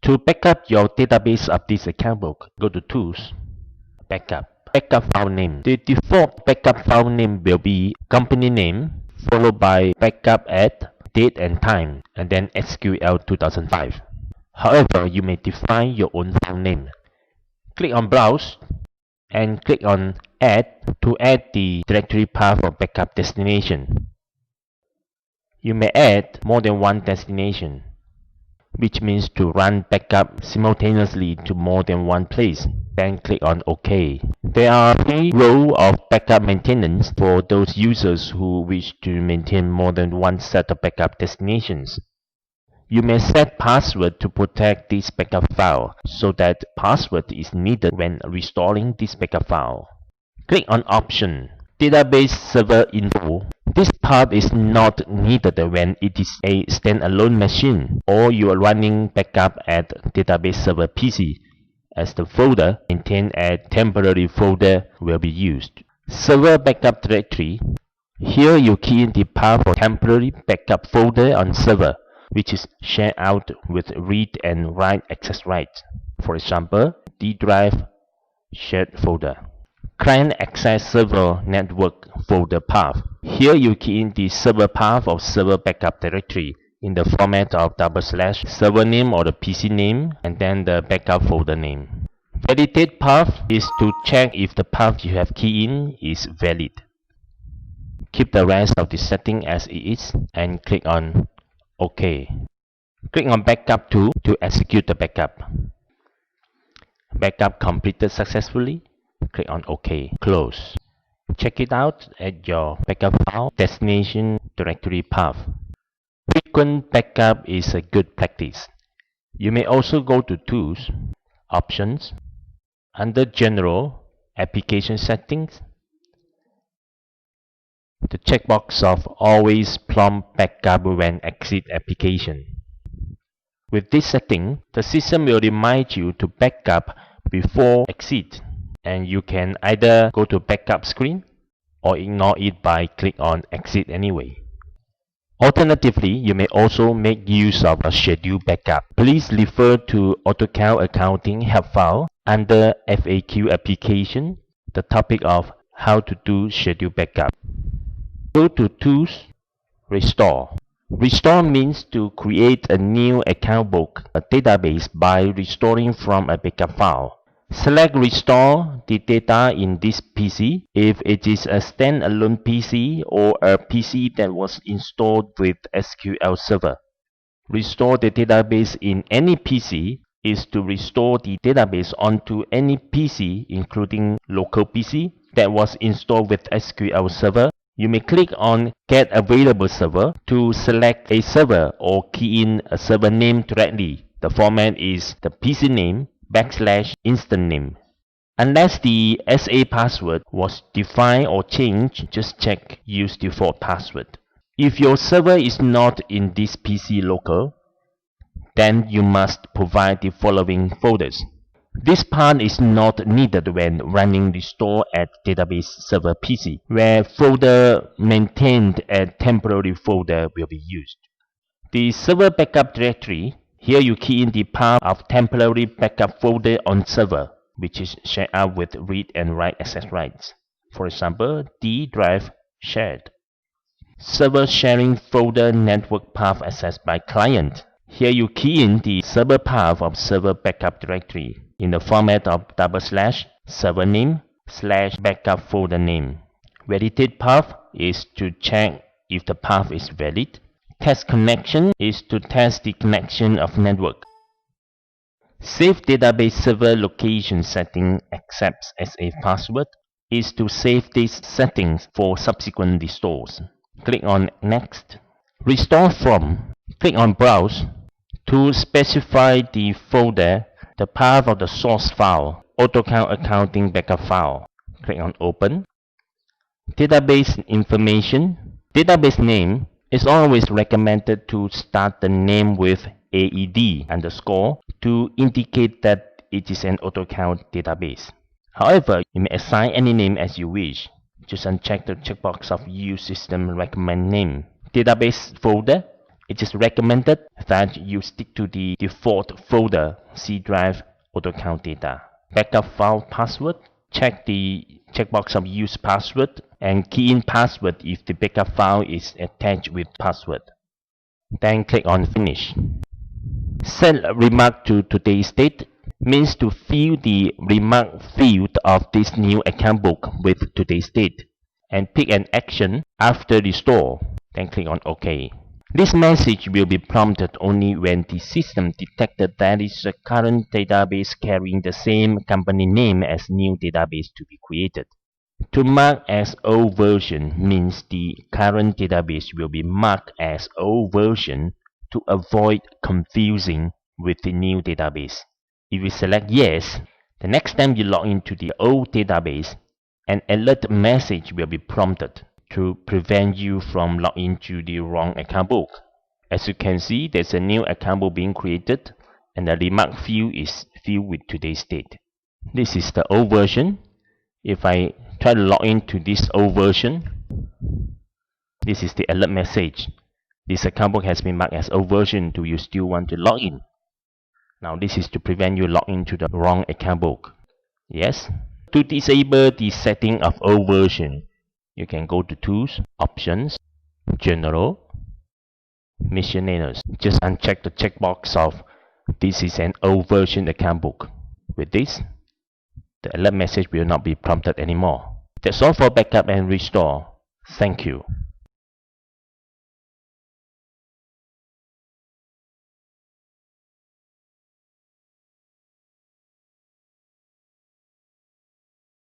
To backup your database of this account book, go to Tools, Backup, Backup File Name. The default backup file name will be company name, followed by backup at date and time, and then SQL 2005. However, you may define your own file name. Click on Browse and click on Add to add the directory path of backup destination. You may add more than one destination, which means to run backup simultaneously to more than one place. Then click on OK. There are 3 rows of backup maintenance for those users who wish to maintain more than one set of backup destinations. You may set password to protect this backup file so that password is needed when restoring this backup file. Click on Option, Database Server Info. This part is not needed when it is a standalone machine or you are running backup at database server PC, as the folder maintained as temporary folder will be used. Server Backup Directory. Here you key in the path for temporary backup folder on server, which is shared out with read and write access rights. For example, D drive shared folder. Client access server network folder path. Here you key in the server path of server backup directory in the format of / server name or the PC name and then the backup folder name. Validate path is to check if the path you have keyed in is valid. Keep the rest of the setting as it is and click on OK. Click on Backup to execute the backup. Backup completed successfully. Click on OK. Close. Check it out at your backup file destination directory path. Frequent backup is a good practice. You may also go to Tools, Options, under General, Application Settings, the checkbox of Always Prompt Backup when exit application. With this setting, the system will remind you to backup before exit, and you can either go to backup screen or ignore it by click on exit anyway. Alternatively, you may also make use of a schedule backup. Please refer to AutoCount Accounting Help File under FAQ Application, the topic of how to do schedule backup. Go to Tools, Restore. Restore means to create a new account book, a database, by restoring from a backup file. Select Restore the data in this PC if it is a standalone PC or a PC that was installed with SQL Server. Restore the database in any PC is to restore the database onto any PC, including local PC, that was installed with SQL Server. You may click on Get Available Server to select a server or key in a server name directly. The format is the PC name / instant name. Unless the SA password was defined or changed, just check Use Default Password. If your server is not in this PC local, then you must provide the following folders. This part is not needed when running restore at database server PC, where folder maintained at temporary folder will be used. The server backup directory. Here you key in the path of temporary backup folder on server, which is shared out with read and write access rights. For example, D drive shared. Server sharing folder network path accessed by client. Here you key in the server path of server backup directory in the format of / server name / backup folder name. Validate path is to check if the path is valid. Test connection is to test the connection of network. Save database server location setting accepts SA password is to save these settings for subsequent restores. Click on Next. Restore from. Click on Browse to specify the folder, the path of the source file, AutoCount Accounting Backup File. Click on Open. Database information. Database name is always recommended to start the name with AED _ to indicate that it is an AutoCount database. However, you may assign any name as you wish. Just uncheck the checkbox of Use System Recommend Name. Database folder. It is recommended that you stick to the default folder C drive AutoCount data. Backup file password. Check the checkbox of use password and key in password if the backup file is attached with password. Then click on Finish. Set remark to today's date means to fill the remark field of this new account book with today's date and pick an action after restore. Then click on OK. This message will be prompted only when the system detected that is a current database carrying the same company name as new database to be created. To mark as old version means the current database will be marked as old version to avoid confusing with the new database. If you select yes, the next time you log into the old database, an alert message will be prompted to prevent you from logging into the wrong account book. As you can see, there's a new account book being created and the remark field is filled with today's date. This is the old version. If I try to log into this old version, this is the alert message. This account book has been marked as old version. Do you still want to log in? Now this is to prevent you log into the wrong account book. Yes. To disable the setting of old version, you can go to Tools, Options, General, Miscellaneous. Just uncheck the checkbox of this is an old version account book. With this, the alert message will not be prompted anymore. That's all for backup and restore. Thank you.